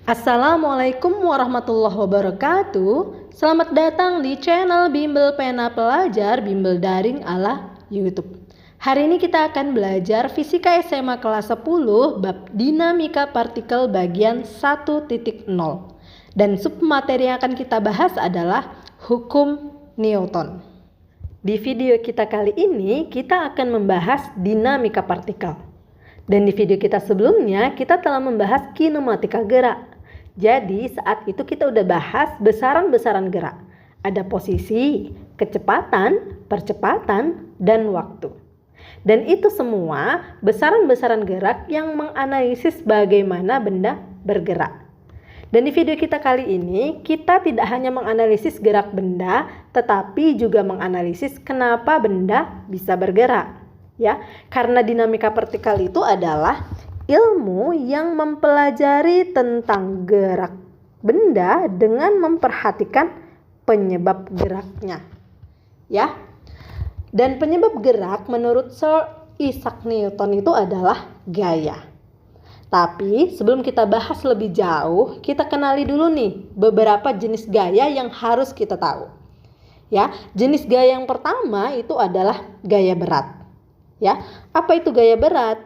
Assalamualaikum warahmatullahi wabarakatuh. Selamat datang di channel Bimbel Pena Pelajar Bimbel Daring ala YouTube. Hari ini kita akan belajar Fisika SMA kelas 10 bab Dinamika Partikel bagian 1.0. Dan submateri yang akan kita bahas adalah Hukum Newton. Di video kita kali ini kita akan membahas dinamika partikel. Dan di video kita sebelumnya kita telah membahas kinematika gerak. Jadi saat itu kita udah bahas besaran-besaran gerak. Ada posisi, kecepatan, percepatan, dan waktu. Dan itu semua besaran-besaran gerak yang menganalisis bagaimana benda bergerak. Dan di video kita kali ini kita tidak hanya menganalisis gerak benda, tetapi juga menganalisis kenapa benda bisa bergerak. Ya, karena dinamika partikel itu adalah ilmu yang mempelajari tentang gerak benda dengan memperhatikan penyebab geraknya. Ya. Dan penyebab gerak menurut Sir Isaac Newton itu adalah gaya. Tapi sebelum kita bahas lebih jauh, kita kenali dulu nih beberapa jenis gaya yang harus kita tahu. Ya, jenis gaya yang pertama itu adalah gaya berat. Ya, apa itu gaya berat?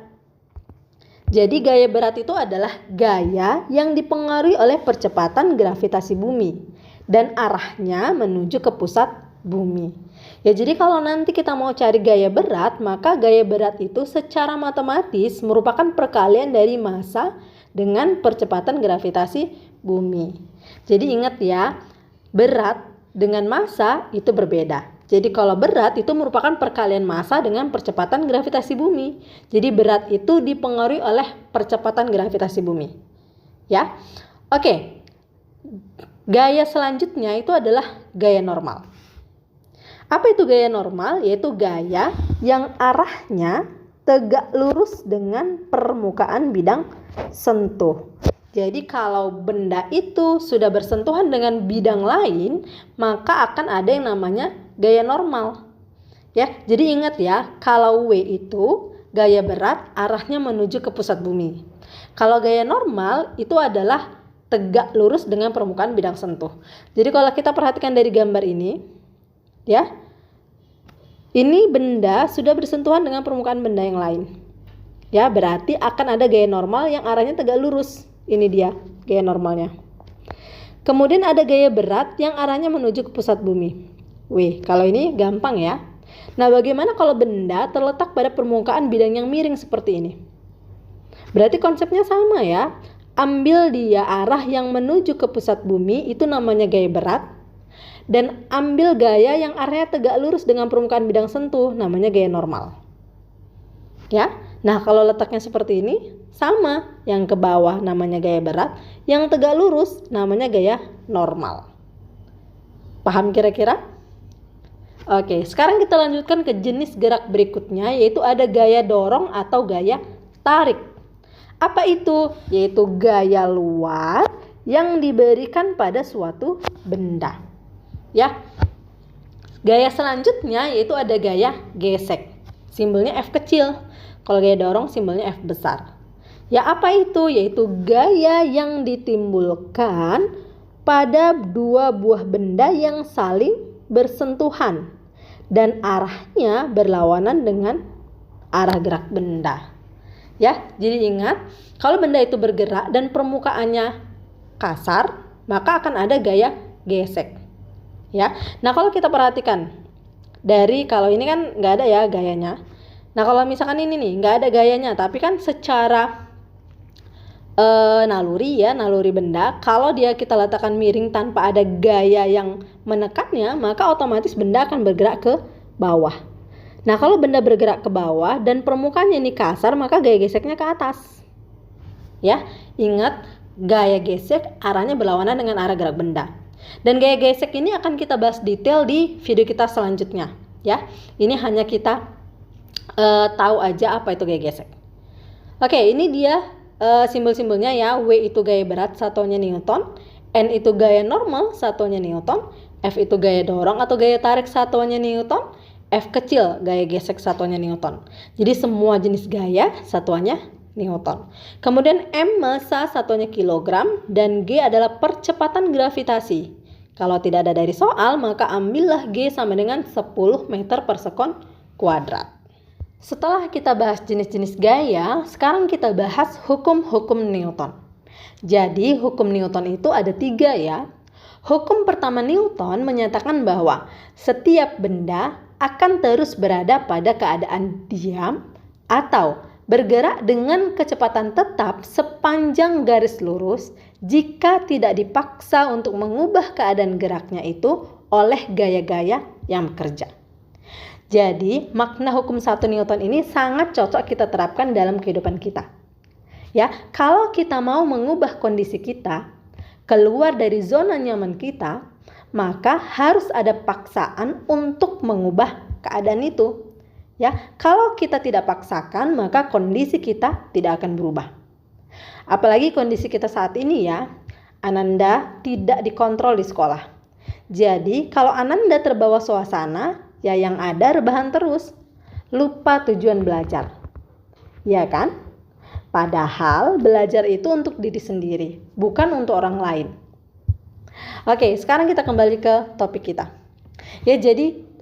Jadi gaya berat itu adalah gaya yang dipengaruhi oleh percepatan gravitasi bumi dan arahnya menuju ke pusat bumi. Ya, jadi kalau nanti kita mau cari gaya berat, maka gaya berat itu secara matematis merupakan perkalian dari massa dengan percepatan gravitasi bumi. Jadi ingat ya, berat dengan massa itu berbeda. Jadi kalau berat itu merupakan perkalian massa dengan percepatan gravitasi bumi. Jadi berat itu dipengaruhi oleh percepatan gravitasi bumi. Ya. Oke. Gaya selanjutnya itu adalah gaya normal. Apa itu gaya normal? Yaitu gaya yang arahnya tegak lurus dengan permukaan bidang sentuh. Jadi kalau benda itu sudah bersentuhan dengan bidang lain, maka akan ada yang namanya gaya normal. Ya, jadi ingat ya, kalau W itu gaya berat arahnya menuju ke pusat bumi. Kalau gaya normal itu adalah tegak lurus dengan permukaan bidang sentuh. Jadi kalau kita perhatikan dari gambar ini, ya, ini benda sudah bersentuhan dengan permukaan benda yang lain. Ya, berarti akan ada gaya normal yang arahnya tegak lurus. Ini dia gaya normalnya. Kemudian ada gaya berat yang arahnya menuju ke pusat bumi. W, kalau ini gampang ya. Nah, bagaimana kalau benda terletak pada permukaan bidang yang miring seperti ini? Berarti konsepnya sama ya. Ambil dia arah yang menuju ke pusat bumi, itu namanya gaya berat. Dan ambil gaya yang arahnya tegak lurus dengan permukaan bidang sentuh, namanya gaya normal. Ya. Nah, kalau letaknya seperti ini, sama. Yang ke bawah namanya gaya berat, yang tegak lurus namanya gaya normal. Paham kira-kira? Oke, sekarang kita lanjutkan ke jenis gerak berikutnya, yaitu ada gaya dorong atau gaya tarik. Apa itu? Yaitu gaya luar yang diberikan pada suatu benda. Ya. Gaya selanjutnya yaitu ada gaya gesek. Simbolnya F kecil. Kalau gaya dorong simbolnya F besar. Ya, apa itu? Yaitu gaya yang ditimbulkan pada dua buah benda yang saling bersentuhan dan arahnya berlawanan dengan arah gerak benda. Ya, jadi ingat, kalau benda itu bergerak dan permukaannya kasar, maka akan ada gaya gesek. Ya. Nah, kalau kita perhatikan dari, kalau ini kan nggak ada ya gayanya. Nah, kalau misalkan ini nih nggak ada gayanya, tapi kan secara naluri benda, kalau dia kita letakkan miring tanpa ada gaya yang menekannya, maka otomatis benda akan bergerak ke bawah. Nah, kalau benda bergerak ke bawah dan permukaannya ini kasar, maka gaya geseknya ke atas. Ya, ingat gaya gesek arahnya berlawanan dengan arah gerak benda. Dan gaya gesek ini akan kita bahas detail di video kita selanjutnya. Ya, ini hanya kita tahu aja apa itu gaya gesek. Oke, ini dia simbol-simbolnya ya. W itu gaya berat, satuannya Newton. N itu gaya normal, satuannya Newton. F itu gaya dorong atau gaya tarik, satuannya Newton. F kecil gaya gesek, satuannya Newton. Jadi semua jenis gaya satuannya Newton. Kemudian M massa satunya kilogram dan G adalah percepatan gravitasi. Kalau tidak ada dari soal, maka ambillah G sama dengan 10 meter per sekon kuadrat. Setelah kita bahas jenis-jenis gaya, sekarang kita bahas hukum-hukum Newton. Jadi hukum Newton itu ada 3 ya. Hukum pertama Newton menyatakan bahwa setiap benda akan terus berada pada keadaan diam atau bergerak dengan kecepatan tetap sepanjang garis lurus jika tidak dipaksa untuk mengubah keadaan geraknya itu oleh gaya-gaya yang bekerja. Jadi makna hukum 1 Newton ini sangat cocok kita terapkan dalam kehidupan kita. Ya, kalau kita mau mengubah kondisi kita keluar dari zona nyaman kita, maka harus ada paksaan untuk mengubah keadaan itu. Ya, kalau kita tidak paksakan, maka kondisi kita tidak akan berubah. Apalagi kondisi kita saat ini ya, Ananda tidak dikontrol di sekolah. Jadi, kalau Ananda terbawa suasana, ya yang ada rebahan terus, lupa tujuan belajar. Ya kan? Padahal belajar itu untuk diri sendiri, bukan untuk orang lain. Oke, sekarang kita kembali ke topik kita. Ya, jadi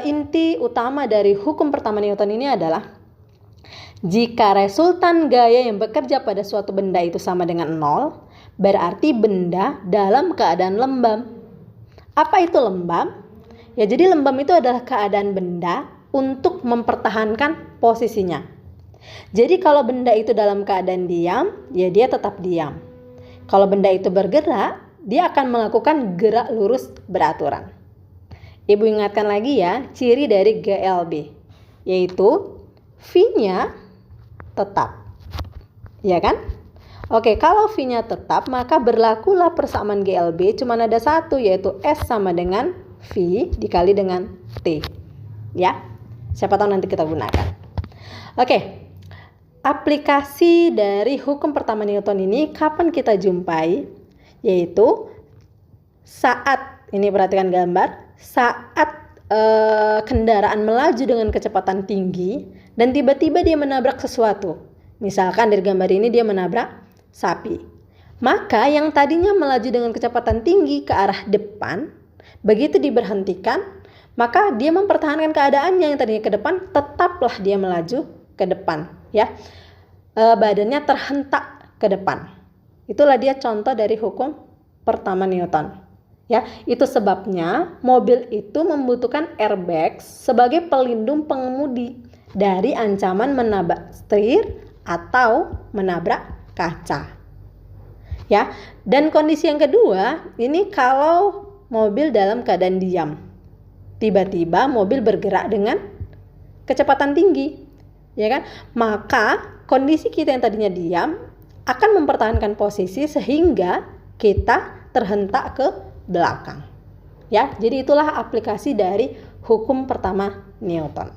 inti utama dari hukum pertama Newton ini adalah jika resultan gaya yang bekerja pada suatu benda itu sama dengan 0, berarti benda dalam keadaan lembab. Apa itu lembab? Ya, jadi lembab itu adalah keadaan benda untuk mempertahankan posisinya. Jadi kalau benda itu dalam keadaan diam, ya dia tetap diam. Kalau benda itu bergerak, dia akan melakukan gerak lurus beraturan. Ibu ingatkan lagi ya, ciri dari GLB, yaitu V-nya tetap. Ya kan? Oke, kalau V-nya tetap, maka berlakulah persamaan GLB cuma ada satu, yaitu S sama dengan V dikali dengan T. Ya, siapa tahu nanti kita gunakan. Oke, aplikasi dari hukum pertama Newton ini kapan kita jumpai? Yaitu saat, ini perhatikan gambar, saat kendaraan melaju dengan kecepatan tinggi dan tiba-tiba dia menabrak sesuatu. Misalkan dari gambar ini dia menabrak sapi. Maka yang tadinya melaju dengan kecepatan tinggi ke arah depan, begitu diberhentikan, maka dia mempertahankan keadaannya yang tadinya ke depan, tetaplah dia melaju ke depan, ya. Badannya terhentak ke depan. Itulah dia contoh dari hukum pertama Newton. Ya, itu sebabnya mobil itu membutuhkan airbag sebagai pelindung pengemudi dari ancaman menabrak setir atau menabrak kaca. Ya, dan kondisi yang kedua, ini kalau mobil dalam keadaan diam. Tiba-tiba mobil bergerak dengan kecepatan tinggi, ya kan? Maka kondisi kita yang tadinya diam akan mempertahankan posisi sehingga kita terhentak ke belakang. Ya, jadi itulah aplikasi dari hukum pertama Newton.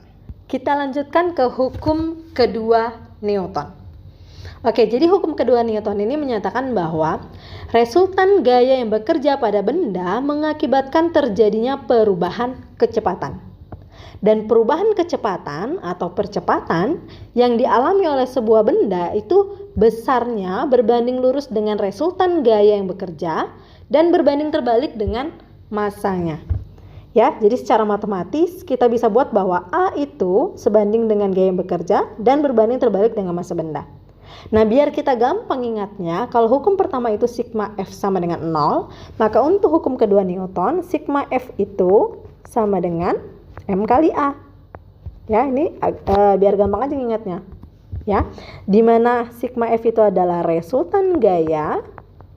Kita lanjutkan ke hukum kedua Newton. Oke, jadi hukum kedua Newton ini menyatakan bahwa resultan gaya yang bekerja pada benda mengakibatkan terjadinya perubahan kecepatan. Dan perubahan kecepatan atau percepatan yang dialami oleh sebuah benda itu besarnya berbanding lurus dengan resultan gaya yang bekerja dan berbanding terbalik dengan massanya. Ya, jadi secara matematis kita bisa buat bahwa A itu sebanding dengan gaya yang bekerja dan berbanding terbalik dengan massa benda. Nah, biar kita gampang ingatnya, kalau hukum pertama itu sigma F sama dengan 0, maka untuk hukum kedua Newton, sigma F itu sama dengan M kali A. Ya, ini biar gampang aja ingatnya. Ya, dimana sigma F itu adalah resultan gaya,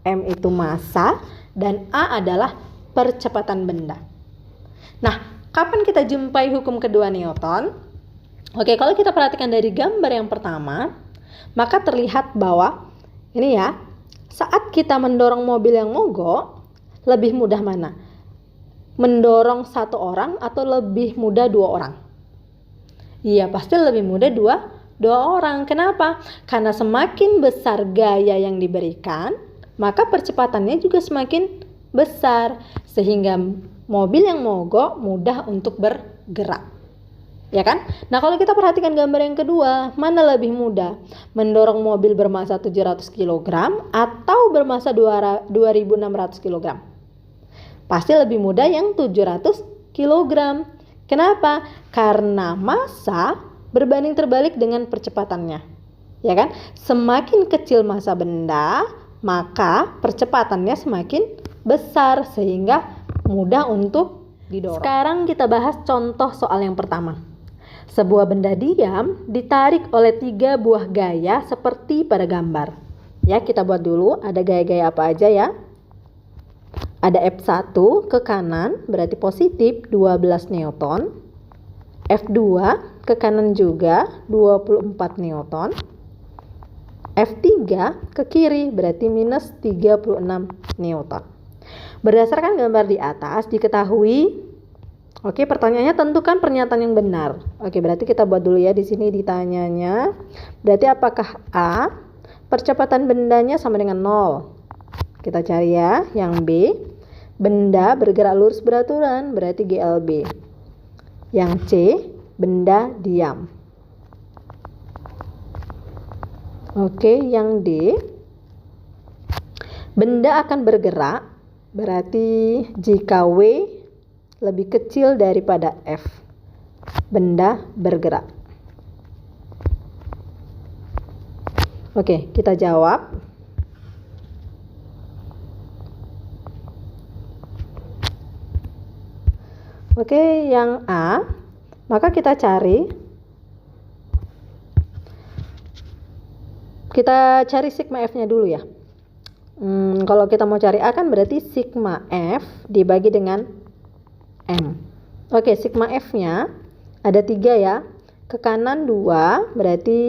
M itu massa, dan A adalah percepatan benda. Nah, kapan kita jumpai hukum kedua Newton? Oke, kalau kita perhatikan dari gambar yang pertama, maka terlihat bahwa ini ya, saat kita mendorong mobil yang mogok, lebih mudah mana? Mendorong satu orang atau lebih mudah dua orang? Iya, pasti lebih mudah dua orang. Kenapa? Karena semakin besar gaya yang diberikan, maka percepatannya juga semakin besar, sehingga mobil yang mogok mudah untuk bergerak. ya kan? Nah, kalau kita perhatikan gambar yang kedua, mana lebih mudah? Mendorong mobil bermassa 700 kg atau bermassa 2600 kg? Pasti lebih mudah yang 700 kg. Kenapa? Karena massa berbanding terbalik dengan percepatannya. Ya kan? Semakin kecil massa benda, maka percepatannya semakin besar sehingga mudah untuk didorong. Sekarang kita bahas contoh soal yang pertama. Sebuah benda diam ditarik oleh 3 buah gaya seperti pada gambar. Ya, kita buat dulu ada gaya-gaya apa aja ya. Ada F1 ke kanan berarti positif 12 Newton. F2 ke kanan juga 24 Newton. F3 ke kiri berarti minus 36 Newton. Berdasarkan gambar di atas diketahui. Oke, pertanyaannya tentukan pernyataan yang benar. Oke, berarti kita buat dulu ya di sini ditanyanya. Berarti apakah A percepatan bendanya sama dengan 0? Kita cari ya. Yang B, benda bergerak lurus beraturan berarti GLB. Yang C, benda diam. Oke, yang D, benda akan bergerak berarti jika W lebih kecil daripada F, benda bergerak. Oke, kita jawab. Oke, yang A, maka kita cari sigma F-nya dulu ya. Kalau kita mau cari A kan berarti sigma F dibagi dengan M. Oke, sigma F-nya ada 3 ya. Ke kanan 2 berarti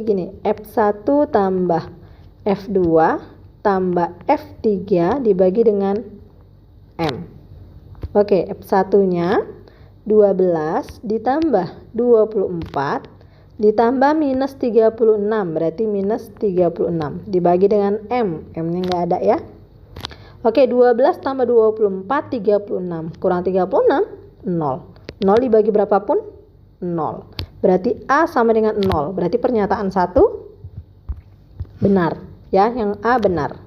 gini, F1 tambah F2 tambah F3 dibagi dengan M. Oke, F1-nya 12 ditambah 24 ditambah minus 36 berarti minus 36 dibagi dengan M. M-nya nggak ada ya. Oke, 12 tambah 24 36 kurang 36 0. 0 dibagi berapapun 0. Berarti A sama dengan 0. Berarti pernyataan 1 benar ya, yang A benar.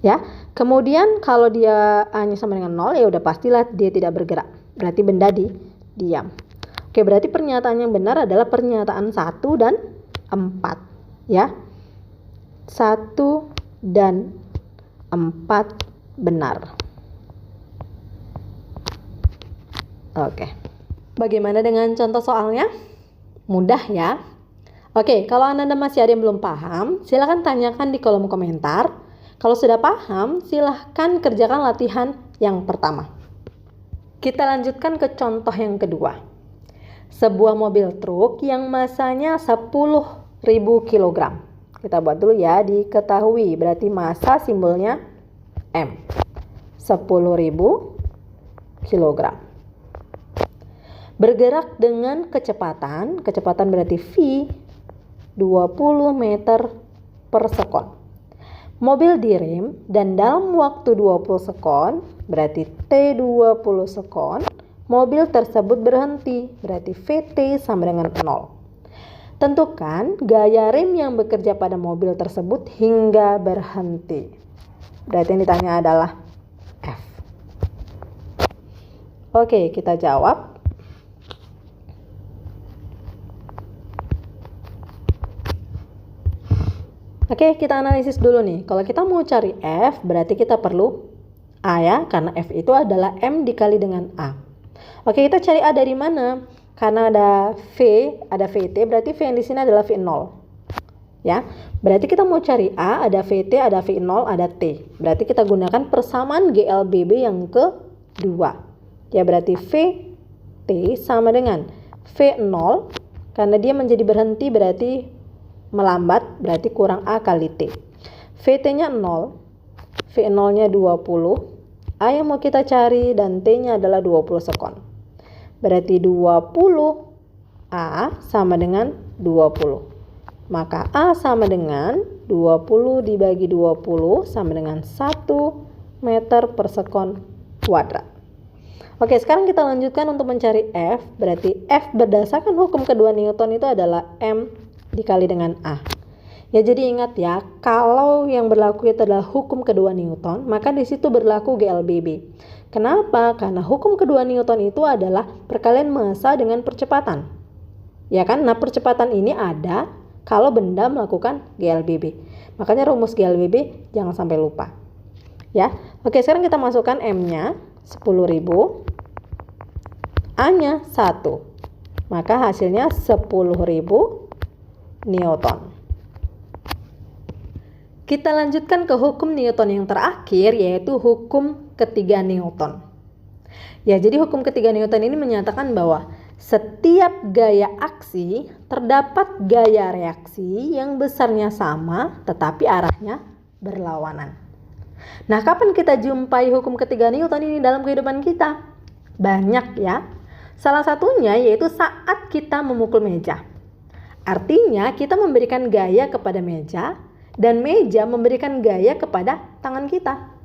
Ya. Kemudian kalau dia A-nya sama dengan 0 ya udah pastilah dia tidak bergerak. Berarti benda diam. Oke, berarti pernyataan yang benar adalah pernyataan 1 dan 4 ya. 1 dan 4 benar. Oke. Bagaimana dengan contoh soalnya? Mudah ya. Oke, kalau Anda masih ada yang belum paham, silahkan tanyakan di kolom komentar. Kalau sudah paham, silahkan kerjakan latihan yang pertama. Kita lanjutkan ke contoh yang kedua. Sebuah mobil truk yang massanya 10.000 kg. Kita buat dulu ya, diketahui berarti massa simbolnya M. 10.000 kg. Bergerak dengan kecepatan berarti V 20 meter per sekon. Mobil direm dan dalam waktu 20 sekon berarti T 20 sekon, mobil tersebut berhenti berarti VT sama dengan 0. Tentukan gaya rem yang bekerja pada mobil tersebut hingga berhenti. Berarti yang ditanya adalah F. Oke, kita jawab. Oke, kita analisis dulu nih. Kalau kita mau cari F, berarti kita perlu A ya, karena F itu adalah M dikali dengan A. Oke, kita cari A dari mana? Karena ada V, ada VT, berarti V yang di sini adalah V0. Ya, berarti kita mau cari A, ada VT, ada V0, ada T. Berarti kita gunakan persamaan GLBB yang kedua. Ya, berarti VT sama dengan V0, karena dia menjadi berhenti berarti melambat, berarti kurang A kali T. VT-nya 0, V0-nya 20, A yang mau kita cari dan T-nya adalah 20 sekon. Berarti 20 A sama dengan 20. Maka A sama dengan 20 dibagi 20 sama dengan 1 meter per sekon kuadrat. Oke, sekarang kita lanjutkan untuk mencari F. Berarti F berdasarkan hukum kedua Newton itu adalah M dikali dengan A. Ya, jadi ingat ya, kalau yang berlaku itu adalah hukum kedua Newton, maka di situ berlaku GLBB. Kenapa? Karena hukum kedua Newton itu adalah perkalian massa dengan percepatan. Ya kan? Nah, percepatan ini ada kalau benda melakukan GLBB. Makanya rumus GLBB jangan sampai lupa. Ya. Oke, sekarang kita masukkan M-nya 10.000, A-nya 1. Maka hasilnya 10.000 Newton. Kita lanjutkan ke hukum Newton yang terakhir, yaitu hukum ketiga Newton. Ya, jadi hukum ketiga Newton ini menyatakan bahwa setiap gaya aksi terdapat gaya reaksi yang besarnya sama tetapi arahnya berlawanan. Nah, kapan kita jumpai hukum ketiga Newton ini dalam kehidupan kita? Banyak ya. Salah satunya yaitu saat kita memukul meja. Artinya kita memberikan gaya kepada meja dan meja memberikan gaya kepada tangan kita.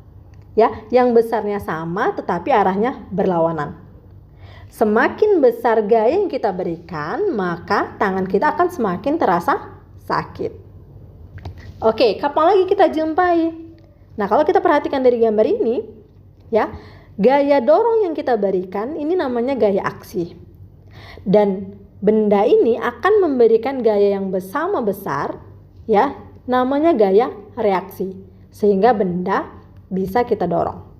Ya, yang besarnya sama tetapi arahnya berlawanan. Semakin besar gaya yang kita berikan, maka tangan kita akan semakin terasa sakit. Oke, kapan lagi kita jumpai? Nah, kalau kita perhatikan dari gambar ini, ya, gaya dorong yang kita berikan ini namanya gaya aksi. Dan benda ini akan memberikan gaya yang sama besar, ya, namanya gaya reaksi. Sehingga benda bisa kita dorong.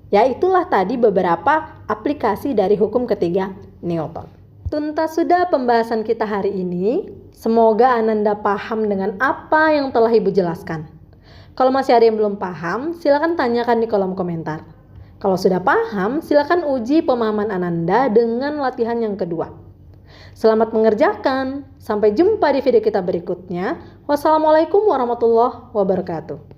Ya, itulah tadi beberapa aplikasi dari hukum ketiga Newton. Tuntas sudah pembahasan kita hari ini. Semoga Ananda paham dengan apa yang telah Ibu jelaskan. Kalau masih ada yang belum paham, silakan tanyakan di kolom komentar. Kalau sudah paham, silakan uji pemahaman Ananda dengan latihan yang kedua. Selamat mengerjakan. Sampai jumpa di video kita berikutnya. Wassalamualaikum warahmatullahi wabarakatuh.